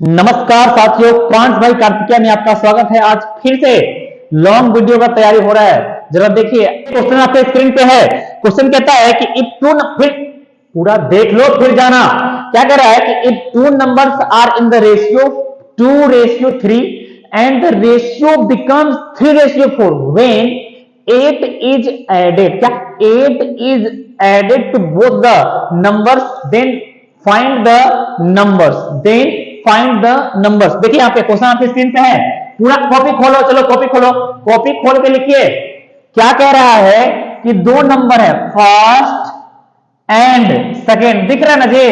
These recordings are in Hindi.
नमस्कार साथियों, प्रांश भाई कार्तिकेय में आपका स्वागत है। आज फिर से लॉन्ग वीडियो का तैयारी हो रहा है। जरा देखिए, क्वेश्चन आपके स्क्रीन पे है। क्वेश्चन कहता है कि इफ टू, फिर पूरा देख लो फिर जाना। क्या कह रहा है कि if two numbers are in the ratio 2:3 and the ratio becomes 3:4 when 8 is added. क्या 8 is added to both the numbers, then find the numbers, then find the numbers. देखिए यहाँ पे क्वेश्चन आपकी स्क्रीन पे है। पूरा कॉपी खोलो, चलो कॉपी खोलो, कॉपी खोल के लिखिए। क्या कह रहा है कि दो नंबर है, फर्स्ट एंड सेकेंड। दिख रहा है ना जी,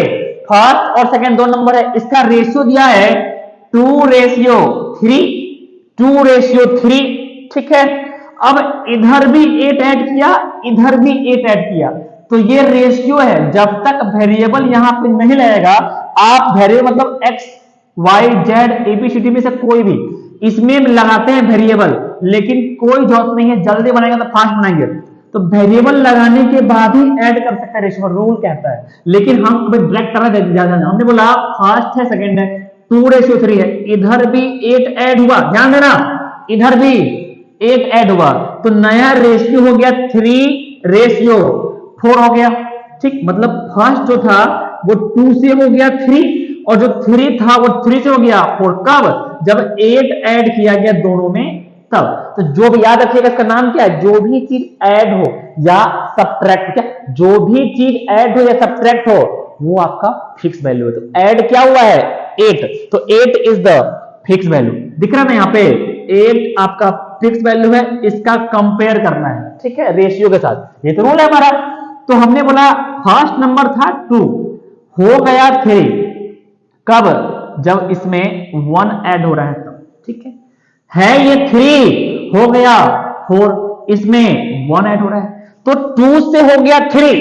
फर्स्ट और सेकेंड दो नंबर है। इसका रेशियो दिया है 2:3, 2:3। ठीक है, अब इधर भी 8 ऐड किया, इधर भी 8 ऐड किया, तो ये रेशियो है। जब तक वेरिएबल यहां पे नहीं लगेगा, आप वेरिएबल मतलब एक्स वाई जेड एबीसीडी में से कोई भी इसमें लगाते हैं वेरिएबल, लेकिन कोई जरूरत नहीं है, जल्दी बनाएंगे तो फास्ट बनाएंगे। तो वेरिएबल लगाने के बाद ही ऐड कर सकते हैं, रेशियो रूल कहता है। लेकिन हम डायरेक्ट करना ज्यादा, हमने बोला फर्स्ट है सेकंड है 2:3 है, इधर भी 8 ऐड हुआ, ध्यान देना, इधर भी 8 ऐड हुआ, तो नया रेशियो हो गया 3:4 हो गया। ठीक, मतलब फर्स्ट जो था वो 2 से हो गया 3, और जो 3 था वो 3 से हो गया 4। कब? जब 8 ऐड किया गया दोनों में, तब। तो जो भी याद रखिएगा, इसका नाम क्या है, जो भी चीज ऐड हो या सब्ट्रैक्ट, क्या जो भी चीज ऐड हो या सब्ट्रैक्ट हो वो आपका फिक्स वैल्यू है। तो ऐड क्या हुआ है 8, तो 8 इज द फिक्स वैल्यू। दिख रहा है ना यहाँ पे 8 आपका फिक्स वैल्यू है, इसका कंपेयर करना है, ठीक है, रेशियो के साथ। ये तो रूल है हमारा। तो हमने बोला फर्स्ट नंबर था 2, हो गया 3, कब? जब इसमें 1 ऐड हो रहा है तब। ठीक है ये 3 हो गया 4, इसमें 1 ऐड हो रहा है, तो 2 से हो गया 3,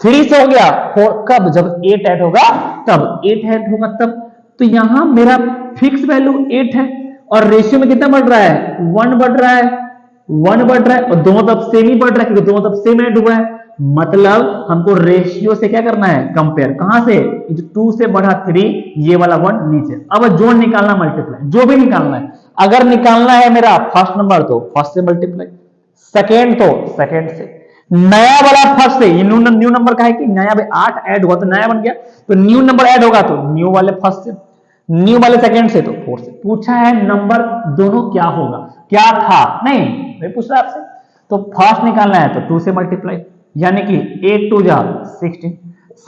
3 से हो गया 4, कब? जब 8 ऐड होगा तब, 8 ऐड होगा तब। तो यहां मेरा फिक्स वैल्यू 8 है, और रेशियो में कितना बढ़ रहा है, 1 बढ़ रहा है, 1 बढ़ रहा है, और दोनों तरफ सेम ही बढ़ रहा है, क्योंकि दोनों तरफ सेम ऐड हुआ है। मतलब हमको रेशियो से क्या करना है, कंपेयर। कहां से? 2 से बढ़ा 3, ये वाला 1 नीचे। अब जो निकालना मल्टीप्लाई, जो भी निकालना है। अगर निकालना है मेरा फर्स्ट नंबर तो फर्स्ट से मल्टीप्लाई, सेकेंड तो सेकेंड से, नया वाला फर्स्ट से। न्यू नंबर का है कि नया, भाई 8 ऐड हुआ तो नया बन गया, तो न्यू नंबर ऐड होगा तो न्यू वाले फर्स्ट से, न्यू वाले सेकेंड से तो 4 से। पूछा है नंबर दोनों क्या होगा, क्या था, नहीं मैं पूछ रहा आपसे। तो फर्स्ट निकालना है तो 2 से मल्टीप्लाई, यानी कि 8 2 जा 16।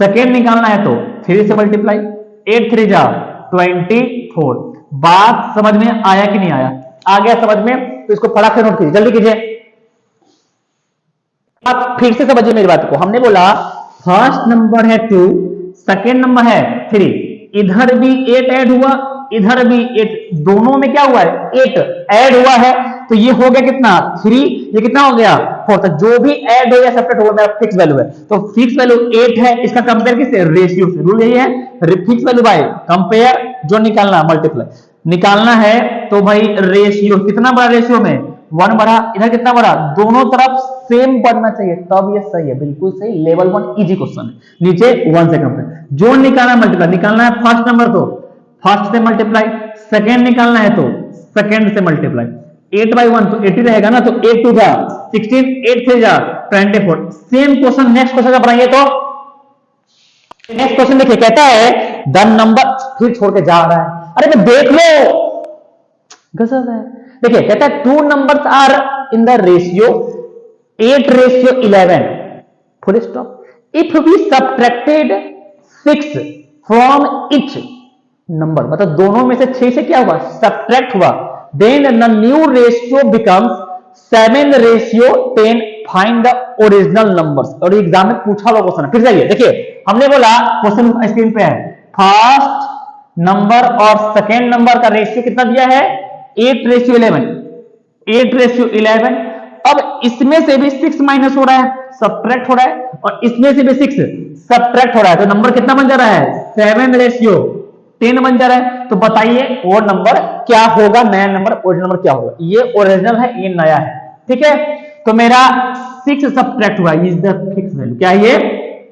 सेकेंड निकालना है तो 3 से मल्टीप्लाई, 8 3 जा 24। बात समझ में आया कि नहीं आया? आ गया समझ में? तो इसको फटाक से नोट कीजिए, जल्दी कीजिए। आप फिर से समझिए मेरी बात को। हमने बोला फर्स्ट नंबर है 2, सेकेंड नंबर है 3, इधर भी 8 ऐड हुआ, इधर भी 8, दोनों में क्या हुआ है, 8 ऐड हुआ है, तो ये हो गया कितना 3, ये कितना हो गया 4। तो जो भी ऐड हो या सेपरेट हो मेरा फिक्स वैल्यू है। तो फिक्स वैल्यू 8 है, इसका कंपेयर किससे, रेशियो से। रूल यही है, फिक्स वैल्यू बाय कंपेयर, जो निकालना मल्टीप्लाई निकालना है। तो भाई रेशियो कितना बड़ा, रेशियो में 1 बढ़ा, इधर कितना बढ़ा, दोनों तरफ सेम बढ़ना चाहिए, तब ये सही है, बिल्कुल सही। लेवल 1 इजी क्वेश्चन है। नीचे 1 से कंपेयर, जो निकालना मल्टीप्लाई, निकालना है फर्स्ट नंबर तो फर्स्ट से मल्टीप्लाई, सेकेंड निकालना है तो सेकेंड से मल्टीप्लाई। 8/1 तो 80 रहेगा ना, तो 8 2 जा 16, 8 3 जा 24। सेम क्वेश्चन नेक्स्ट क्वेश्चन का बनाइए। तो नेक्स्ट क्वेश्चन देखिए, कहता है द नंबर, फिर छोड़ के जा रहा है, अरे तो देख लो, गजब है। देखिए कहता है 2 numbers are in the ratio 8:11, full stop. If we subtracted 6 from each number, मतलब दोनों में से 6 से क्या हुआ, सब्ट्रैक्ट हुआ, then the new ratio becomes 7:10, find the original numbers. और एग्जाम में पूछा हुआ क्वेश्चन है, फिर जाइए देखिए। हमने बोला क्वेश्चन स्क्रीन पे है, फर्स्ट नंबर और सेकेंड नंबर का रेशियो कितना दिया है, 8:11, 8:11। अब इसमें से भी 6 माइनस हो रहा है, सब्ट्रैक्ट हो रहा है, और इसमें से भी 6 सब्ट्रैक्ट हो रहा है, तो नंबर कितना बन जा रहा है, 7:10 बन जा रहा है। तो बताइए वो नंबर क्या होगा, नया नंबर, ओरिजिनल नंबर क्या होगा। ये ओरिजिनल है, ये नया है, ठीक है। तो मेरा 6 सब्ट्रैक्ट हुआ, इज द फिक्स वैल्यू। क्या है ये,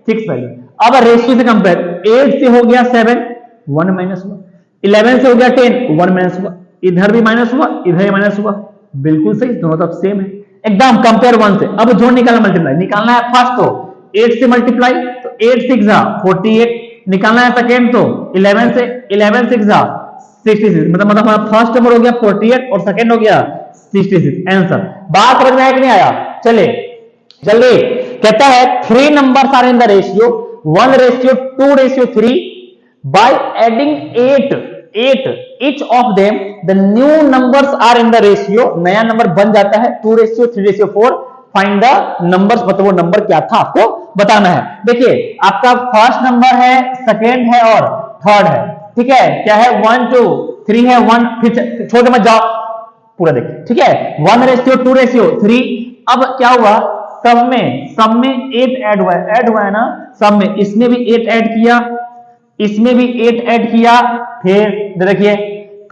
फिक्स वैल्यू। अब रेशियो से कंपेयर, 8 से हो गया 7, 1 माइनस हुआ, 11 से हो गया 10, 1 माइनस हुआ, इधर भी माइनस हुआ, इधर भी माइनस हुआ, बिल्कुल सही, दोनों तरफ सेम है एकदम। कंपेयर 1 से। अब जो निकालना मल्टीप्लाई निकालना है फर्स्ट तो 8 से मल्टीप्लाई, तो 8 6 48, निकालना है सेकेंड तो 11 से, 11 6 66, मतलब हमारा फर्स्ट नंबर हो गया 48 और सेकेंड हो गया 66। आंसर। बात समझ में आया कि नहीं आया? चले जल्दी। कहता है 3 numbers are in the ratio 1:2:3 by adding 8 each of them the new numbers are in the ratio, नया नंबर बन जाता है 2:3:4। फाइंड द नंबर्स, मतलब वो नंबर क्या था आपको बताना है। देखिए आपका फर्स्ट नंबर है, सेकेंड है और थर्ड है, ठीक है। क्या है? 1 2 3 है, 1 फिर छोड़ मत जाओ, पूरा देखिए, ठीक है। 1:2:3। अब क्या हुआ? सब में 8 ऐड हुआ है ना सब में। इसमें भी 8 ऐड किया, इसमें भी 8 ऐड किया, फिर देखिए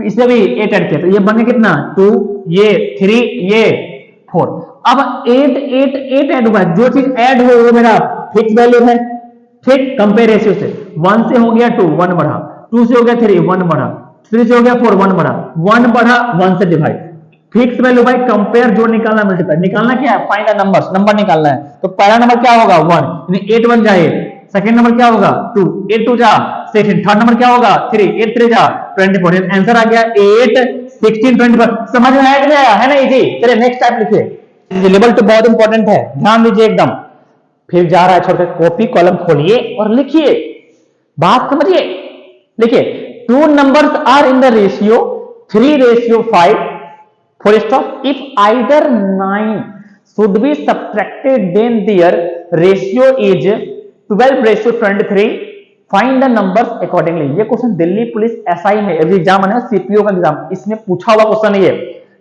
इसमें भी 8 ऐड किया, तो ये बन गया कितना? 2, ये 3, ये 4। अब 8 ऐड हुआ है, जो चीज ऐड हो वो मेरा फिक्स वैल्यू है, ठीक। कंपेयर रेशियो से 1 से हो गया 2, 1 बढ़ा, 2 से हो गया 3, 1 बढ़ा, 3 से हो गया 4, 1 बढ़ा, 1 बढ़ा, 1 से divide. Fix value by compare, जो निकालना मल्टीप्लाई। निकालना क्या है? फाइंड द नंबर्स, नंबर निकालना है। तो पहला नंबर क्या होगा? 1, यानी 8 बन जाए। सेकंड नंबर क्या होगा? 2, 8 2 जा 16। थर्ड नंबर क्या होगा? 3, 8 3 जा 24। आंसर आ गया 8 16 24। समझ में आया कि नहीं आया? है ना इजी? चलिए नेक्स्ट टाइप लिखिए। लेवल तो बहुत इंपॉर्टेंट है, ध्यान दीजिए एकदम। फिर जा रहा है, छोटे कॉपी कॉलम खोलिए और लिखिए, बात समझिए। लिखिए 2 numbers are in the ratio 3:5 full stop if either 9 should be subtracted then their ratio is 12:23 find the numbers accordingly। ये क्वेश्चन दिल्ली पुलिस एसआई में एग्जाम है, सीपीओ का एग्जाम, इसमें पूछा हुआ क्वेश्चन है,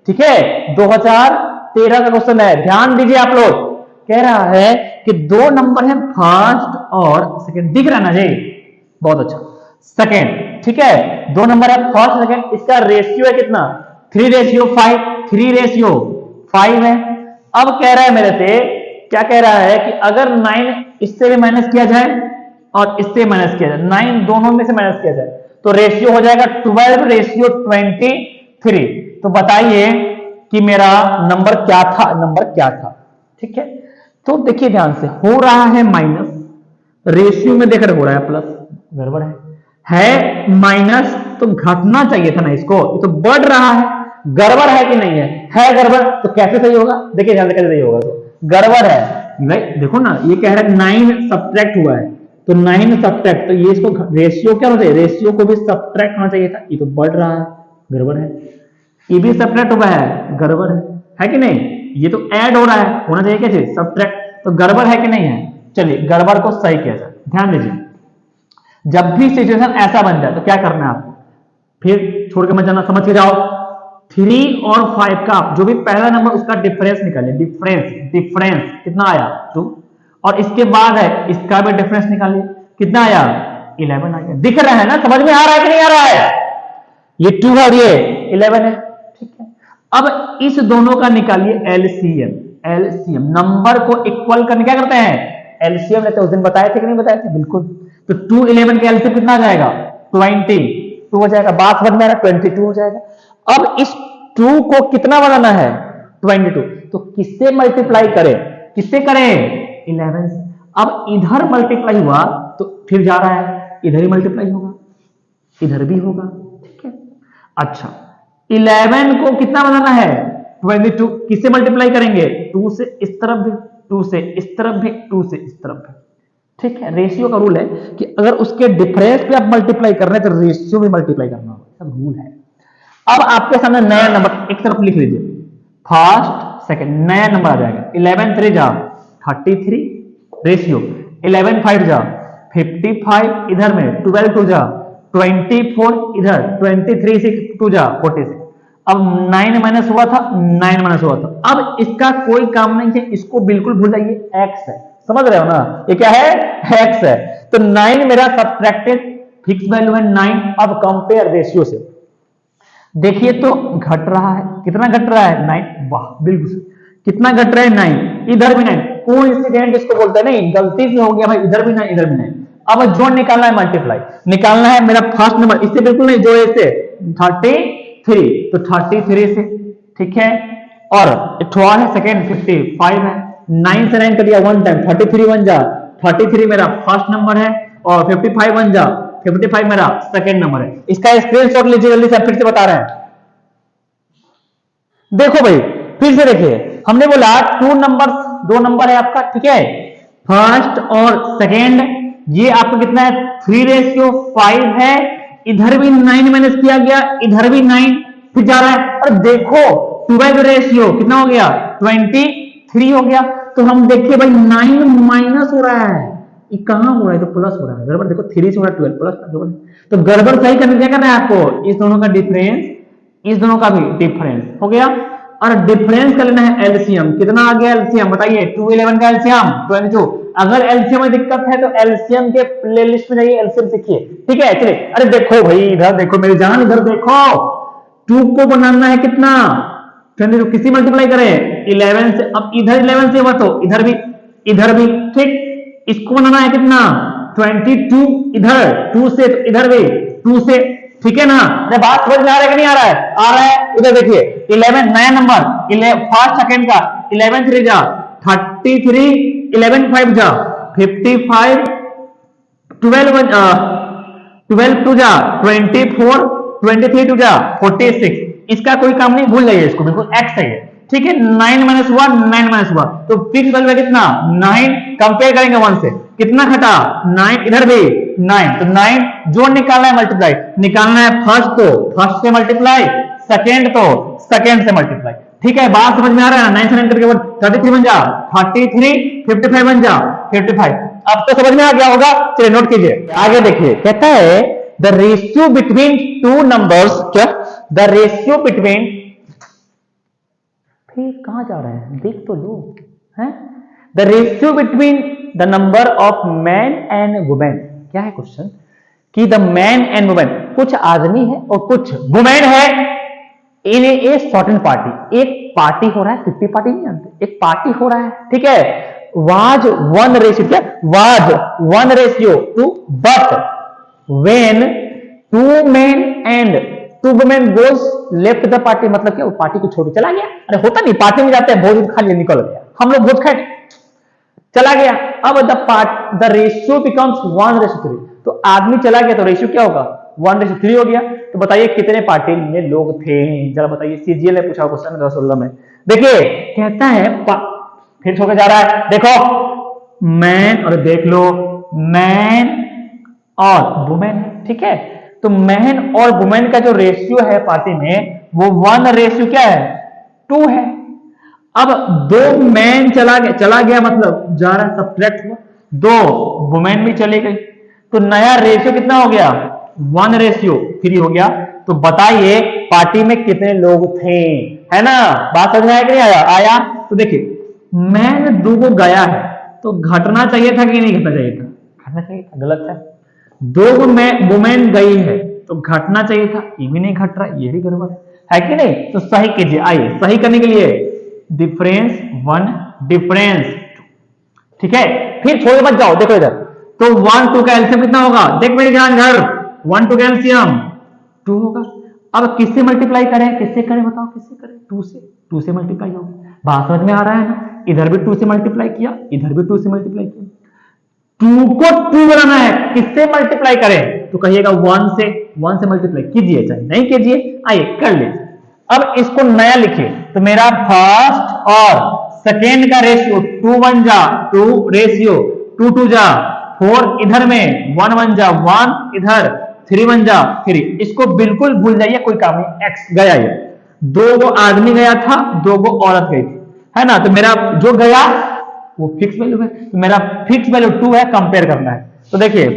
ठीक है। 2013 का क्वेश्चन है, ध्यान दीजिए आप लोग। कह रहा है कि 2 नंबर है फर्स्ट और सेकंड, दिख रहा ना जी? बहुत अच्छा। सेकंड, ठीक है, 2 नंबर है फर्स्ट सेकंड, इसका रेशियो है कितना? 3:5, 3:5 है। अब कह रहा है मेरे से, क्या कह रहा है कि अगर 9 इससे भी माइनस किया जाए और इससे माइनस किया जाए, 9 दोनों में से माइनस किया जाए, तो रेशियो हो जाएगा 12:23। तो बताइए कि मेरा नंबर क्या था? नंबर क्या था? ठीक है, तो देखिए ध्यान से, हो रहा है माइनस, रेशियो में देख रहे हो रहा है प्लस, गड़बड़ है माइनस, तो घटना चाहिए था ना इसको, ये तो बढ़ रहा है, गड़बड़ है कि नहीं है गड़बड़, तो कैसे सही होगा? देखिए ध्यान से कैसे सही होगा, तो गड़बड़ है भाई। देखो ना, ये कह रहा है 9 सब्ट्रैक्ट हुआ है, तो 9 सब्ट्रैक्ट, तो ये इसको रेशियो क्या होना चाहिए? रेशियो को भी सब्ट्रैक्ट होना चाहिए था, ये तो बढ़ रहा है, गड़बड़ है। ये भी सब्ट्रैक्ट हुआ है, गड़बड़ है कि नहीं? ये तो ऐड हो रहा है, होना चाहिए क्या चीज? सब्ट्रैक्ट, तो गड़बड़ है कि नहीं है? चलिए गड़बड़ को सही किया जाए। ध्यान दीजिए, जब भी सिचुएशन ऐसा बन जाए तो क्या करना है आपको? फिर छोड़ के मत जाना, समझ के जाओ। 3 और 5 का जो भी पहला नंबर उसका डिफरेंस निकालिए, डिफरेंस कितना आया? 2, और इसके बाद है इसका भी डिफरेंस निकालिए, कितना आया? 11 आया। दिख रहा है ना, समझ में आ रहा है कि नहीं आ रहा है? ये 2 है और ये 11 है, ठीक है। अब इस दोनों का निकालिए एलसीएम, नंबर को इक्वल करने क्या करते हैं? एलसीएम लेते हैं। उस दिन बताए थे कि नहीं बताए थे? बिल्कुल। तो 2 11 का एलसीएम कितना आ जाएगा? 22 हो जाएगा। बात समझ में आ रहा है? 22 हो जाएगा। अब इस 2 को कितना बनाना है? 22। तो किससे मल्टीप्लाई करें? किससे करें? 11 से। अब इधर मल्टीप्लाई हुआ तो फिर जा रहा है, इधर ही मल्टीप्लाई होगा, इधर भी होगा, ठीक है। अच्छा, 11 को कितना बनाना है? 22। किससे मल्टीप्लाई करेंगे? 2 से इस तरफ भी, 2 से इस तरफ भी, 2 से इस तरफ भी, ठीक है। रेशियो का रूल है कि अगर उसके डिफरेंस पे आप मल्टीप्लाई कर रहे हैं तो रेशियो में मल्टीप्लाई करना होगा, सब रूल है। अब आपके सामने नया नंबर एक तरफ लिख लीजिए, फर्स्ट सेकंड, नया नंबर आ जाएगा। 11 3 जा 33, रेशियो 11 5 जा 55, इधर में 12 2 जा 24, इधर 23 6 2 जा 46। अब 9 माइनस हुआ था, 9 माइनस हुआ था। अब इसका कोई काम नहीं है, इसको बिल्कुल भूल जाइए, एक्स है, समझ रहे हो ना? ये क्या है? एक्स है। तो 9 मेरा सब्ट्रैक्टेड, फिक्स वैल्यू है 9। अब कंपेयर रेशियो से देखिए तो घट रहा है, कितना घट रहा है? 9। वाह, बिल्कुल कितना घट रहा है? 9। इधर भी 9, कोइंसिडेंट इसको बोलते हैं, नहीं गलती से हो गया भाई, इधर भी 9 इधर भी 9, अब जोड़ निकालना है, मल्टीप्लाई निकालना है। मेरा फर्स्ट नंबर इससे बिल्कुल नहीं जोड़े, इससे 33, तो 33 से, ठीक है। और थर्ड है सेकेंड 55 है, 9 से 9 कर दिया 1 टाइम, 33 बन जा, 33 मेरा फर्स्ट नंबर है और 55 बन जा, 55 मेरा सेकेंड नंबर है। इसका स्क्रीनशॉट लीजिए जल्दी से, फिर से बता रहे हैं। देखो भाई फिर से देखिए, हमने बोला 2 नंबर है आपका, ठीक है, फर्स्ट और सेकेंड। ये आपका कितना है 3:5 है। इधर भी 9 माइनस किया गया, इधर भी 9 फिर जा रहा है। और देखो 12 रेशियो कितना हो गया 23 हो गया। तो हम देखिए भाई 9 माइनस हो रहा है, ये कहां हो रहा है, तो प्लस हो रहा है, गड़बड़। देखो 3 से हो रहा है 12 प्लस, तो गड़बड़ सही करने क्या करना है आपको, इस दोनों का डिफरेंस, इस दोनों का भी डिफरेंस हो गया। और डिफरेंस कर लेना है एलसीएम, कितना आ गया एलसीएम बताइए, 211 का एलसीएम 22। अगर एलसीएम में दिक्कत है तो एलसीएम के प्लेलिस्ट में जाइए, एलसीएम सीखिए, ठीक है। चलिए, अरे देखो भाई इधर देखो मेरी जान, इधर देखो 2 को बनाना है कितना 22, किसी मल्टीप्लाई करें 11 से। अब इधर 11 से हुआ तो इधर भी, ठीक। इसको बनाना है कितना 22, इधर 2 से, तो इधर भी 2 से, ठीक है ना। अरे बात समझ में आ रहा है कि नहीं आ रहा है, आ रहा है। इधर देखिए 11 नया नंबर, फर्स्ट सेकंड का 11 3 जा 33, 11 5 जा 55, 12 2 जा 24, 23 2 जा 46। इसका कोई काम नहीं, भूल जाइए इसको, बिल्कुल एक्स है, ठीक है। 9 माइनस हुआ, 9 माइनस हुआ, तो फिक्स वैल्यू है कितना 9। कंपेयर करेंगे 1 से, कितना घटा 9, इधर भी 9, तो 9 जोड़ निकालना है, मल्टीप्लाई निकालना है। फर्स्ट तो फर्स्ट से मल्टीप्लाई, सेकेंड तो सेकेंड से मल्टीप्लाई, ठीक है। बात समझ में आ रहा है। 9 से 9 करके 33 बन जा 33, 55 बन जा 55। अब तो समझ में आ गया होगा, चलिए नोट कीजिए। आगे देखिए, कहता है द रेशियो बिटवीन 2 नंबर्स, क्या द रेशियो बिटवीन, फिर कहां जा रहे हैं देख तो लो, है the ratio between the number of man and women. क्या है क्वेश्चन कि द मैन एंड वुमेन, कुछ आदमी है और कुछ वुमेन है इन ए सर्टेन पार्टी। एक पार्टी हो रहा है, 50 पार्टी नहीं जानते, एक पार्टी हो रहा है, ठीक है। वाज 1 रेशियो, क्या was 1 ratio two, but when 2 main and 2 women goes left the party, मतलब क्या वो पार्टी को छोड़ चला गया। अरे होता नहीं, पार्टी में जाते हैं, भोज खा लिया निकल गया, हम लोग भोज खाए चला गया। अब द रेशियो बिकम्स 1:3, तो आदमी चला गया तो रेशियो क्या होगा 1:3 हो गया। तो बताइए कितने पार्टी में लोग थे, जरा बताइए। सीजीएल ने पूछा क्वेश्चन 2016 में। देखिए कहता है, फिर छोड़ के जा रहा है, देखो मैन, और देख लो मैन और वुमेन, ठीक है। तो मैन और वुमेन का जो रेशियो है पार्टी में, वो 1:2 क्या है 2 है। अब 2 मैन चला गया मतलब जा रहा है, सब्ट्रैक्ट हुआ, 2 वुमेन भी चली गई, तो नया रेशियो कितना हो गया 1:3 हो गया। तो बताइए पार्टी में कितने लोग थे, है ना। बात समझ में आया कि नहीं आया, आया। तो देखिए मैन 2 को गया है, तो घटना चाहिए था कि नहीं घटना चाहिए था, घटना चाहिए था, गलत है। 2 वुमेन गई है तो घटना चाहिए था, ये भी नहीं घट रहा, ये भी गड़बड़ है कि नहीं। तो सही कीजिए, आइए सही करने के लिए डिफरेंस 1 डिफरेंस 2, ठीक है। फिर छोड़ मत जाओ, देखो इधर, तो 1 2 का एलसीएम कितना होगा, देख मेरे ध्यान घर, 1 2 का एलसीएम 2 होगा। अब किससे मल्टीप्लाई करें, किससे करें बताओ, किससे करें 2 से मल्टीप्लाई होगा। बात समझ में आ रहा है ना। इधर भी 2 से मल्टीप्लाई किया, इधर भी 2 से मल्टीप्लाई किया। 2 को 2 बनाना है, किससे मल्टीप्लाई करें, तो कहिएगा 1 से मल्टीप्लाई कीजिए, चाहे नहीं कीजिए, आइए कर लीजिए। अब इसको नया लिखिए, तो मेरा फर्स्ट और सेकेंड का रेशियो 2 1 जा 2 रेशियो 2 2 जा 4, इधर में 1 1 जा 1, इधर 3 1 जा 3। इसको बिल्कुल भूल जाइए, कोई काम नहीं, एक्स गया ये। 2 को आदमी गया था, 2 को औरत गई थी, है ना। तो मेरा जो गया वो फिक्स वैल्यू है, तो मेरा फिक्स वैल्यू 2 है, कंपेयर करना है। तो देखिए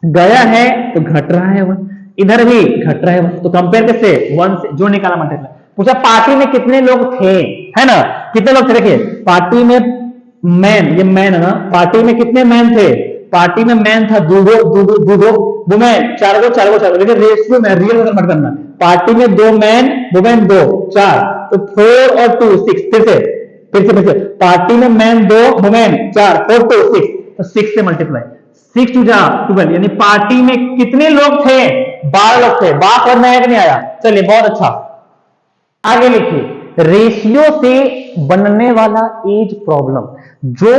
गया है तो घट रहा है 1, इधर भी घट रहा है 1, तो कंपेयर कैसे 1 से जो निकाला मल्टीप्लाई। पूछा पार्टी में कितने लोग थे, है ना, कितने लोग थे। देखिए पार्टी में मैन, ये मैन है ना, पार्टी में कितने मैन थे, पार्टी में मैन था 2 वुमेन 4 देखिए रेशियो में रियल नंबर मत करना। पार्टी में 2 मैन वुमेन 2 4, तो 4 और 2 6, फिर से पार्टी में मैन 2 वुमेन 4 4 2 6, तो 6 से मल्टीप्लाई, 6 टू जा 12, यानी पार्टी में कितने लोग थे? 12 लोग थे। बात समझ में आया कि नहीं आया? चलिए बहुत अच्छा, आगे लिखिए, रेशियो से बनने वाला एज प्रॉब्लम। जो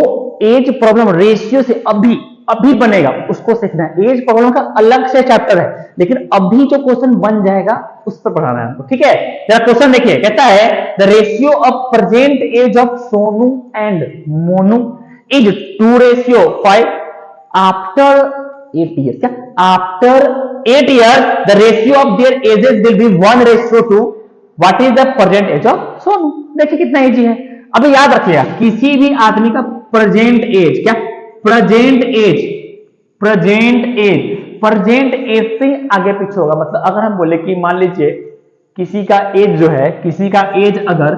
एज प्रॉब्लम रेशियो से अभी अभी बनेगा उसको सीखना है। एज प्रॉब्लम का अलग से चैप्टर है, लेकिन अभी जो क्वेश्चन बन जाएगा उस पर पढ़ाना है हमको, ठीक है? जरा क्वेश्चन देखिए, कहता है the ratio of present age of Sonu and Monu is 2:5 after 8 years। क्या after 8 years the ratio of their ages will be 1:2। What is the present age of Sonu? देखिए कितना एज है। अभी याद रखिएगा, किसी भी आदमी का प्रेजेंट एज, क्या present age, present age, present age से आगे पीछे होगा। मतलब अगर हम बोले कि मान लीजिए किसी का एज जो है, किसी का एज अगर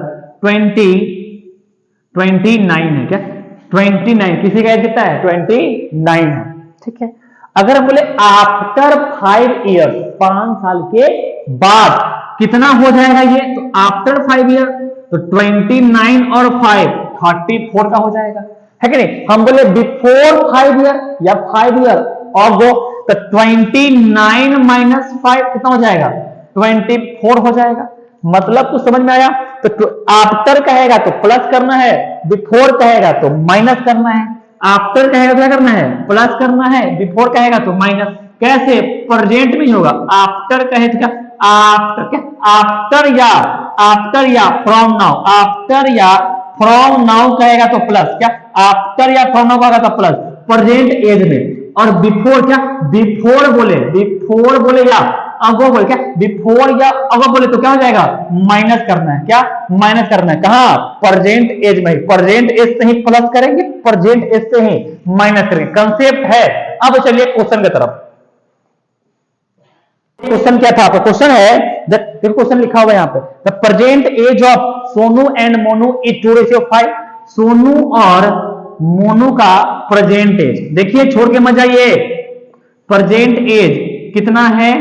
29 है, क्या 29, किसी का एज कितना है? 29 है, ठीक है? अगर हम बोले आफ्टर 5 years, 5 साल के बाद कितना हो जाएगा ये? तो आफ्टर 5 years तो 29 और 5 34 का हो जाएगा, है कि नहीं? हम बोले बिफोर 5 year या 5 year और गो, तो 29 माइनस 5 कितना हो जाएगा? 24 हो जाएगा। मतलब कुछ समझ में आया? तो आफ्टर कहेगा तो प्लस करना है, बिफोर कहेगा तो माइनस करना है। आफ्टर कहेगा तो क्या करना है? प्लस करना है, बिफोर कहेगा तो माइनस। कैसे? प्रेजेंट में ही होगा। आफ्टर कहे तो क्या? आफ्टर, क्या आफ्टर या फ्रॉम नाउ, आफ्टर या फ्रॉम नाउ कहेगा तो प्लस, क्या आफ्टर या फ्रॉम नाउ कहेगा तो प्लस प्रेजेंट एज में। और बिफोर, क्या बिफोर बोले या अगो बोले, क्या बिफोर या अगो बोले तो क्या हो जाएगा? माइनस करना है, क्या माइनस करना है? कहां? प्रेजेंट एज में। प्रेजेंट एज से ही प्लस करेंगे, प्रेजेंट एज से ही माइनस करेंगे। कंसेप्ट है। अब चलिए क्वेश्चन की तरफ। क्वेश्चन क्या था? क्वेश्चन है, क्वेश्चन लिखा हुआ है यहाँ पे, the present age of Sonu and Monu is 2:5। Sonu और मोनू का प्रेजेंट एज, देखिए छोड़ के मत जाइए, प्रेजेंट एज कितना है?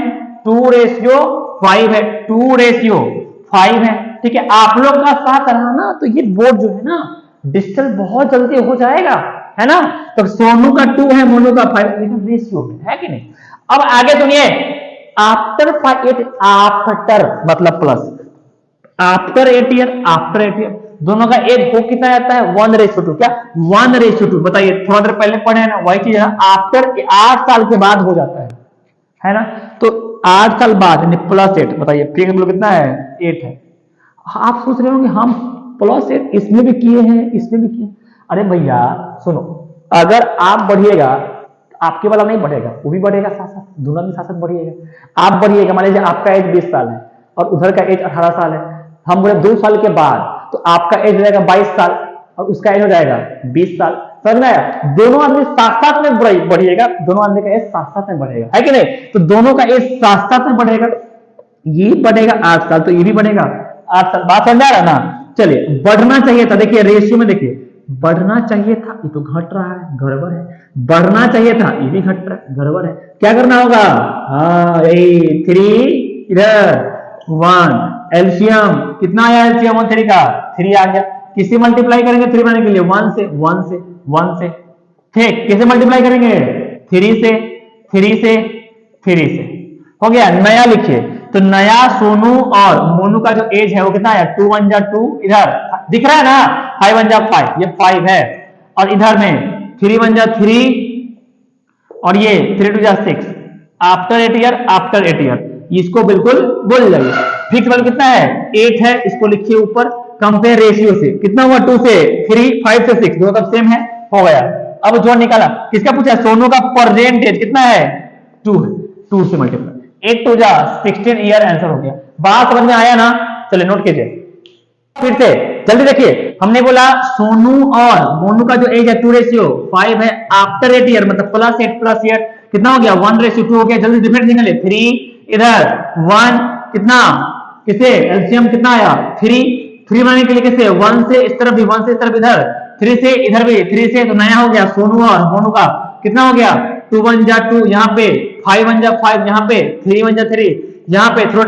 2:5 है, 2:5 है, ठीक है? आप लोग का साथ रहा ना तो ये बोर्ड जो है ना डिजिटल बहुत जल्दी हो जाएगा, है ना? तो सोनू का 2 है, मोनू का 5, लेकिन रेशियो में है कि नहीं? अब आगे सुनिए, आफ्टर 8 आफ्टर मतलब plus, after 8 year, after 8 year दोनों का एज हो कितना आता है? 1:2। क्या 1:2? बताइए, थोड़ा देर पहले पढ़े हैं ना, वही चीज है। आफ्टर 8 साल के बाद हो जाता है ना? तो 8 साल बाद यानी +8। बताइए फिर कितना है? 8 है। आप सोच रहे होंगे हम +8 इसमें भी किए हैं, इसमें भी किए। अरे भैया सुनो, अगर आप बढ़िएगा आपके वाला नहीं बढ़ेगा, वो भी बढ़ेगा साथ साथ, दोनों में साथ साथ बढ़िएगा। आप बढ़िएगा, मान लीजिए आपका एज 20 साल है और उधर का एज 18 साल है, हम बोले 2 साल के बाद तो आपका एज हो जाएगा 22 साल और उसका एज हो जाएगा 20 साल। समझ में आया? दोनों आदमी साथ साथ में बढ़िएगा, दोनों आदमी का एज साथ साथ में बढ़ेगा, है कि नहीं? तो दोनों का एज साथ साथ में बढ़ेगा, ये बढ़ेगा 8 साल तो ये भी बढ़ेगा 8 साल। बात समझ आ रहा ना? चलिए, बढ़ना चाहिए था, देखिए रेशियो में देखिए, बढ़ना चाहिए था, ये तो घट रहा है, गड़बड़ है। बढ़ना चाहिए था, ये भी घट रहा है, गड़बड़ है। क्या करना होगा? हाँ, यही 3 इधर 1 एलसीएम कितना आया? एलसीएम 3 का 3 आ गया। किसे मल्टीप्लाई करेंगे 3 बनाने के लिए? 1 से ठीक। किसे मल्टीप्लाई करेंगे? 3 से हो गया। नया लिखिए, तो नया सोनू और मोनू का जो एज है वो कितना है? 2 1 जा 2, इधर दिख रहा है ना, 5 1 जा 5, ये 5 है, और इधर में 3 1 जा 3 और ये 3 2 जा 6। आफ्टर 8 year, आफ्टर 8 year इसको बिल्कुल बोल जाइए। फिक्स वैल्यू कितना है? 8 है, इसको लिखिए ऊपर। कंपेयर रेशियो से कितना हुआ? 2 से 3, 5 से 6, दोनों सब सेम है, हो गया। अब जो निकाला किसका पूछा? सोनू का प्रेजेंट एज कितना है? 2 है, 2 से मल्टीप्लाई, 8 2 जा 16 ईयर, आंसर हो गया। बात समझ में आया ना? चलिए नोट कीजिए फिर से, जल्दी देखिए। हमने बोला सोनू और मोनू का जो एज है 2:5 है, आफ्टर 8 year मतलब +8 + ईयर कितना हो गया? 1:2 हो गया। जल्दी डिफरेंस निकालिए, 3 इधर 1 कितना, किसे एलसीएम कितना आया? 3 बनाने के लिए किसे? 1 से इस तरफ भी, 1 से इस तरफ इधर, 3 से इधर भी, 3 से तो नया हो गया सोनू और मोनू का कितना हो गया? 2 1 जा 2 यहाँ पे, 5 1 जा 5 यहाँ पे, 3 1 जा 3 यहाँ पे, थ्रो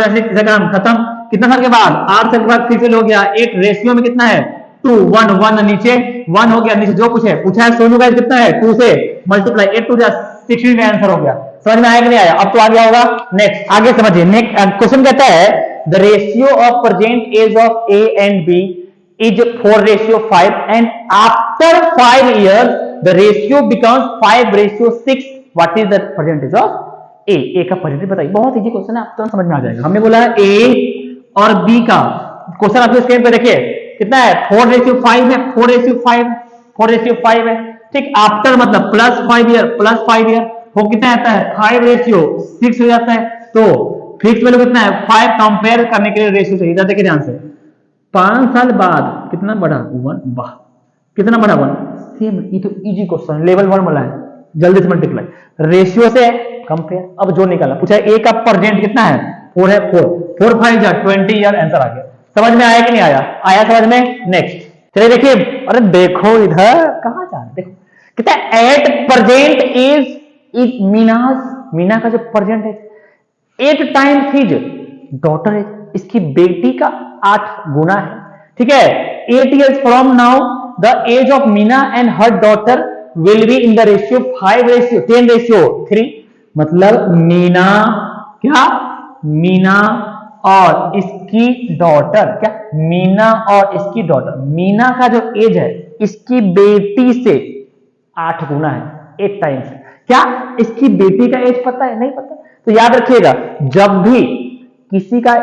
खत्म। कितना साल के बाद? 8 साल के बाद फिर से हो गया 8। रेशियो में कितना है? 2 1 1 नीचे 1 हो गया, नीचे जो कुछ है पूछा है सोनू गाइस कितना है 2 से मल्टीप्लाई 8 टू 16 का आंसर हो गया। समझ में आया कि नहीं आया? अब तो आ गया होगा। नेक्स्ट आगे समझिए। नेक्स्ट क्वेश्चन कहता है the ratio of present age of A and B is 4:5 and after 5 years the ratio becomes 5:6। What is the percentage of A का परसेंटेज बताइए। बहुत इजी क्वेश्चन है, आप तो समझ में आ जाएगा। हमने बोला ए और बी का क्वेश्चन आपके स्क्रीन पे देखिए कितना है 4:5 है, 4:5 है ठीक। आफ्टर मतलब +5 ईयर वो कितना आता है 5:6 हो जाता है। तो फिक्स वैल्यू कितना है 5 कंपेयर करने के लिए रेशियो चाहिए। देखिए ध्यान से 5 साल बाद कितना बढ़ा 1, वाह कितना बढ़ा 1 सेम। ये तो इजी क्वेश्चन लेवल 1 वाला है, जल्दी से मल्टीप्लाई रेशियो से कंपेयर। अब जो निकाला पूछा ए का परसेंट कितना है 4 है 4 5 जा 20 ईयर आंसर आ गया। समझ में आया कि नहीं आया? आया समझ में। नेक्स्ट चलिए देखिए, अरे देखो इधर कहां जा रहे, देखो कितना 8 प्रेजेंट इज मीना का जो प्रेजेंट है 8 टाइम्स हिज डॉटर है, इसकी बेटी का 8 गुना है ठीक है। 8 years from now the age of Meena and her daughter will be in the ratio 5:10:3। मतलब मीना और इसकी डॉटर मीना का जो एज है इसकी बेटी से 8 गुना है 8 टाइम्स। क्या इसकी बेटी का एज पता है? नहीं पता। तो याद रखिएगा जब भी किसी का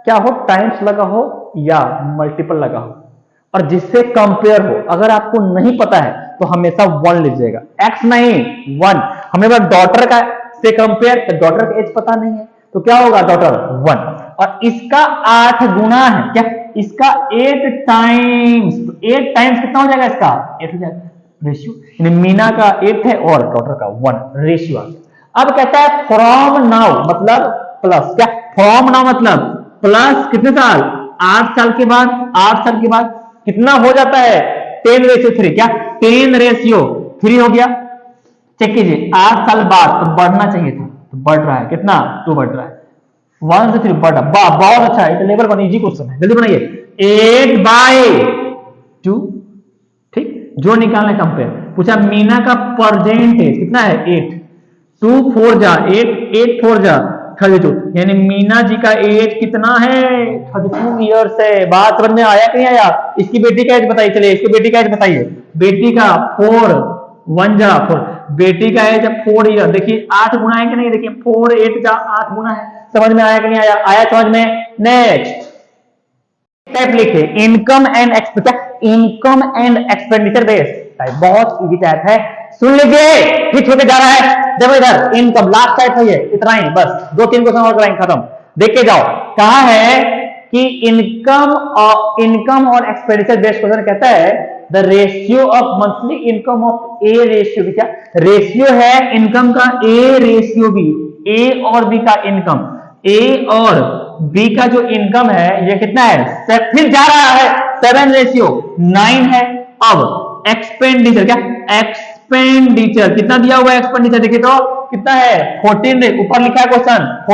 क्या हो टाइम्स लगा हो या मल्टीपल लगा हो और जिससे कंपेयर हो, अगर आपको नहीं पता है तो हमेशा 1 लीजिएगा, x नहीं 1। हमें बस डॉटर का से कंपेयर, तो डॉटर का एज पता नहीं है तो क्या होगा डॉटर 1 और इसका 8 गुना है क्या इसका 8 टाइम्स। तो 8 टाइम्स कितना हो जाएगा इसका 8 हो जाएगा रेशियो, यानी मीना का 8 है और डॉटर का 1 रेशियो। अब कहता है फ्रॉम नाउ मतलब प्लस, क्या फ्रॉम नाउ मतलब प्लस कितने साल 8 साल के बाद कितना हो जाता है 10:3। क्या 10:3 हो गया। चेक कीजिए 8 साल बाद तो बढ़ना चाहिए था, तो बढ़ रहा है कितना 2 बढ़ रहा है 1 से 3 बढ़ रहा। बहुत अच्छा है, लेवल 1 इजी क्वेश्चन है, जल्दी बनाइए 8/2 ठीक। जो निकालना है कंपेयर पूछा मीना का परसेंटेज कितना है 8 2 4 जा 8 4 जा 32, यानी मीना जी का एज कितना है 32 ईयर्स है। बात समझ में आया कि नहीं आया? इसकी बेटी का एज बताइए, चलिए इसकी बेटी का एज बताइए। बेटी का 4 1 जा 4, बेटी का एज 4 ईयर। देखिए 8 गुना है कि नहीं? देखिए 4 8 जा 8 गुना है। समझ में आया कि नहीं आया? आया समझ में। नेक्स्ट टाइप लिखे income and expenditure base type, बहुत इजी टाइप है, सुन लीजिए फिक्स होके जा रहा है। देखो इधर इनकम लास्ट टाइप है ये, इतना ही बस 2-3 क्वेश्चन और कराएंगे खत्म। देख के जाओ कहा है कि इनकम और एक्सपेंडिचर बेस्ड क्वेश्चन कहता है the ratio of monthly income of A ratio B. क्या रेशियो है इनकम का ए रेशियो बी, ए और बी का इनकम, ए और बी का जो इनकम है ये कितना है फिर जा रहा है 7:9 है। अब एक्सपेंडिचर, क्या एक्सपेंडिचर कितना दिया हुआ है एक्सपेंडिचर देखिए तो कितना है 14, ऊपर लिखा है क्वेश्चन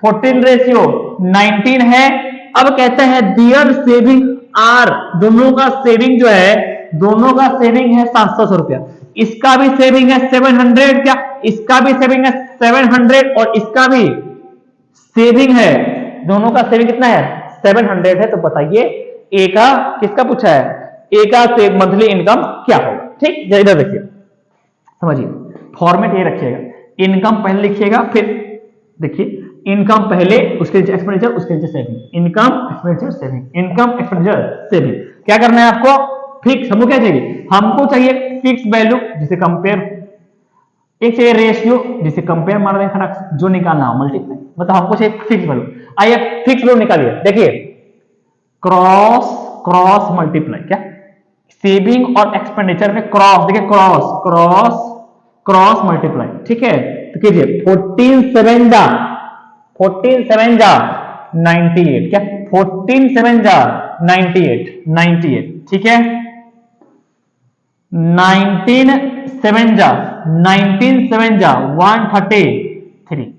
14:19 है। अब कहते हैं दियर सेविंग आर, दोनों का सेविंग जो है दोनों का सेविंग है 700 रुपया, इसका भी सेविंग है 700, क्या इसका भी सेविंग है 700 और इसका भी सेविंग है, दोनों का सेविंग कितना है 700 है। तो बताइए ए का किसका पूछा है, ए का मंथली इनकम क्या होगा। ठीक, इधर देखिए समझिए फॉर्मेट ये रखिएगा, इनकम पहले लिखिएगा, फिर देखिए इनकम पहले उसके नीचे एक्सपेंडिचर उसके नीचे saving, income expenditure saving, income expenditure saving. क्या करना है आपको फिक्स, हमको क्या चाहिए, हमको चाहिए फिक्स वैल्यू जिसे कंपेयर, एक चाहिए रेशियो जिसे कंपेयर मार दें खड़ा जो निकालना हो मल्टीप्लाई, मतलब हमको चाहिए फिक्स वैल्यू। आइए फिक्स वैल्यू निकालिए, देखिए क्रॉस मल्टीप्लाई, क्या सेविंग और एक्सपेंडिचर में क्रॉस, देखिए क्रॉस मल्टीप्लाई। ठीक है तो कीजिए 14 7 जा 98, क्या 14 7 जा 98, ठीक है 19 7 जा 133,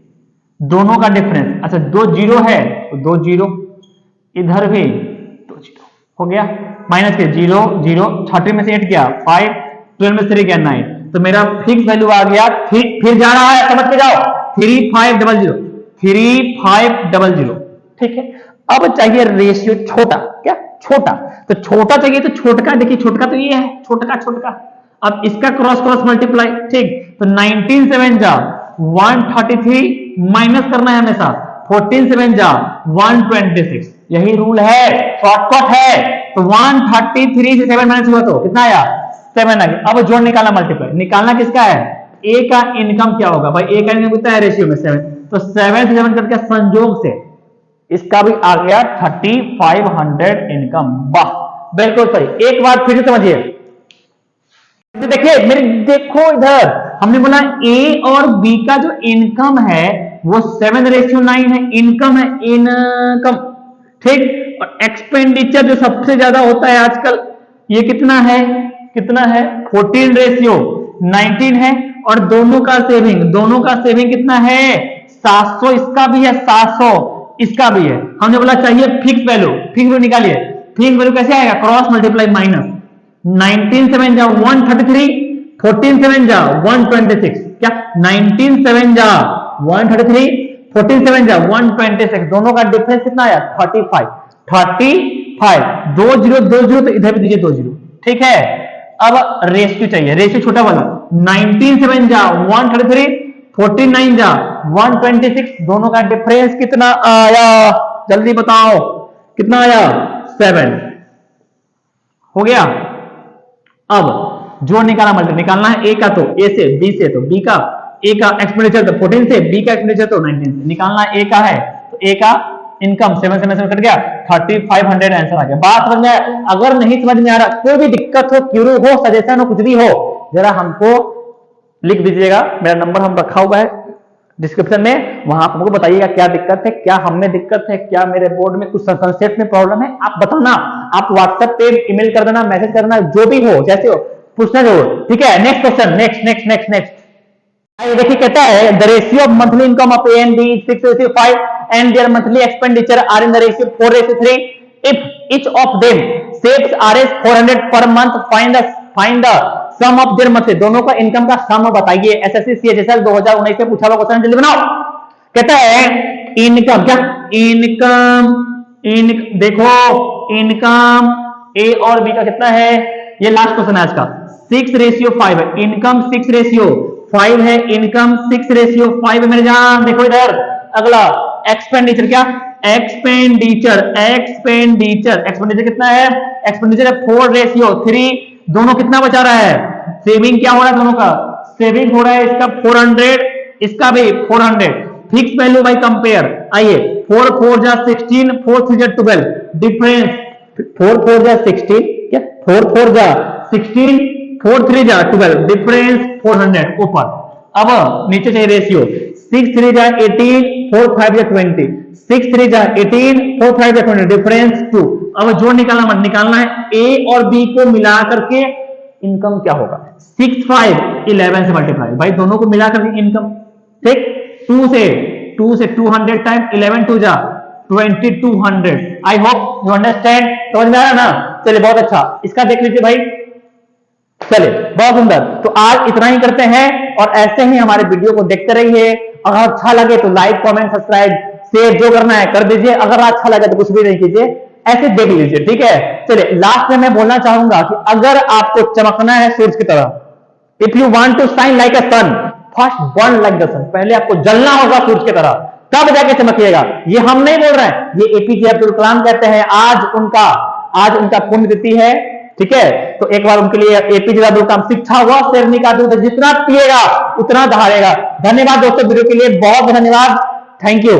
दोनों का डिफरेंस, अच्छा 2 जीरो है तो 2 जीरो, इधर भी 2 जीरो, हो गया, माइनस के 0 0, 13 में से 8 गया 5, 12 में से 3 गया 9, तो मेरा फिक्स वैल्यू आ गया, फिर जा रहा है, समझ के जाओ, 3500, 3500, ठीक है। अब चाहिए रेशियो छोटा, क्या छोटा, तो छोटा चाहिए, तो छोटका देखिए, छोटका तो ये है, छोटका, अब इसका क्रॉस क्रॉस मल्टीप्लाई, ठीक, तो 19 7 जा 133 माइनस करना है हमेशा, 14 7 जा 126, यही रूल है, शॉर्टकट है। तो 133 से 7 माइनस हुआ तो कितना आया, 7 आ गया। अब जोड़ निकालना, मल्टीप्लाई निकालना किसका है, ए का इनकम क्या होगा भाई, ए का इनकम कितना है रेशियो में 7, तो 7 से 7 करके संयोग से इसका भी आ गया 3500 इनकम, वाह बिल्कुल सही। एक बार फिर से समझिए, देखिए मेरे, देखो इधर हमने बोला ए और बी का जो इनकम है वो 7:9 है, इनकम है, इनकम, ठीक, और एक्सपेंडिचर जो सबसे ज्यादा होता है आजकल, ये कितना है 14:19 है, और दोनों का सेविंग कितना है 700, इसका भी है 700, इसका भी है। हमने बोला चाहिए फिक्स वैल्यू निकालिए, फिक्स वैल्यू कैसे आएगा, क्रॉस मल्टीप्लाई माइनस, 19 7 जा 133, 14 7 जा 126, क्या 19 7 जा 133, 14 7 जा 126, दोनों का डिफरेंस कितना आया 35, 2 0 तो इधर भी दीजिए 2 0, ठीक है। अब रेशियो चाहिए, रेशियो छोटा वाला, 19 7 जा 133, 14 9 जा 126, दोनों का डिफरेंस कितना आया, जल्दी बताओ कितना आया, 7 हो गया। अब जो निकालना है, ए का तो ए से, बी से तो बी का, ए का एक्सपेंडिचर तो 14 से, बी का एक्सपेंडिचर तो 19 से, निकालना ए का है तो ए का इनकम 7 से कट गया, 3500 आंसर आ गया। बात समझ में आया? अगर नहीं समझ में आ रहा, कोई भी दिक्कत हो, क्यूरी हो, सजेशन हो, कुछ भी हो, जरा हमको लिख दीजिएगा, मेरा नंबर हम रखा हुआ है डिस्क्रिप्शन में, वहां आप हमको बताइएगा क्या दिक्कत है, क्या हमें दिक्कत है, क्या मेरे बोर्ड में कुछ कंसेप्ट में प्रॉब्लम है, आप बताना, आप व्हाट्सएप पे ईमेल कर देना, मैसेज करना, जो भी हो, जैसे हो पूछना जरूर, ठीक है। नेक्स्ट क्वेश्चन, नेक्स्ट देखिए, कहता है the ratio of monthly income of A and B 6:5 and their monthly expenditure are in the ratio 4:3, if each of them saves Rs 400 per month, find the sum of their monthly, दोनों का इनकम का सम बताइए। एसएससी सीएचएसएल 2019 से पूछा हुआ क्वेश्चन, जल्दी बनाओ। कहता है इनकम, क्या इनकम, देखो इनकम ए और बी का कितना है, ये लास्ट क्वेश्चन है आज का, 6:5 है, इनकम 6:5 है, इनकम 6:5 है मेरे जान। देखो इधर अगला एक्सपेंडिचर, क्या एक्सपेंडिचर कितना है, एक्सपेंडिचर है 4:3, दोनों कितना बचा रहा है, सेविंग क्या हो रहा है, दोनों का सेविंग हो रहा है, इसका 400, इसका भी 400, फिक्स वैल्यू बाय कंपेयर, आइए 4 4 जा 16, 4 3 जा 12, डिफरेंस 4 4 जा 16, क्या 4 4 जा 16, 4 3 जा 12, डिफरेंस 400 ऊपर। अब नीचे चाहिए रेशियो, 6 3 जा 18, 4 5 जा 20, 6 3 जा 18, 4 5 जा 20, डिफरेंस 2। अब जो निकालना है ए और बी को मिला करके इनकम क्या होगा, 6 5 11 से मल्टीप्लाई, भाई दोनों को मिला करके इनकम, ठीक, 2 से 200 टाइम 11 2 जा 2200। आई होप यू अंडरस्टैंड, समझ में आया ना, चलिए बहुत अच्छा, इसका देख लीजिए भाई, चलिए बहुत सुंदर। तो आज इतना ही करते हैं, और ऐसे ही हमारे वीडियो को देखते रहिए। अगर अच्छा लगे तो लाइक कमेंट सब्सक्राइब शेयर जो करना है कर दीजिए, अगर अच्छा लगे तो कुछ भी नहीं कीजिए, ऐसे देख लीजिए, ठीक है। चलिए लास्ट में मैं बोलना चाहूंगा कि अगर आपको चमकना है सूरज की तरह, if you want to shine like a sun first burn like the sun, पहले आपको जलना होगा सूरज की तरह, तब जाके चमकिएगा। ये हम नहीं बोल रहे हैं, ये एपीजे अब्दुल कलाम कहते हैं। आज उनका पुण्यतिथि है, ठीक है। तो एक बार उनके लिए एपीजे अब्दुल कलाम, शिक्षा हुआ शेरनी का दूध, जितना पिएगा उतना दहाड़ेगा। धन्यवाद दोस्तों, वीडियो के लिए बहुत बहुत धन्यवाद, थैंक यू।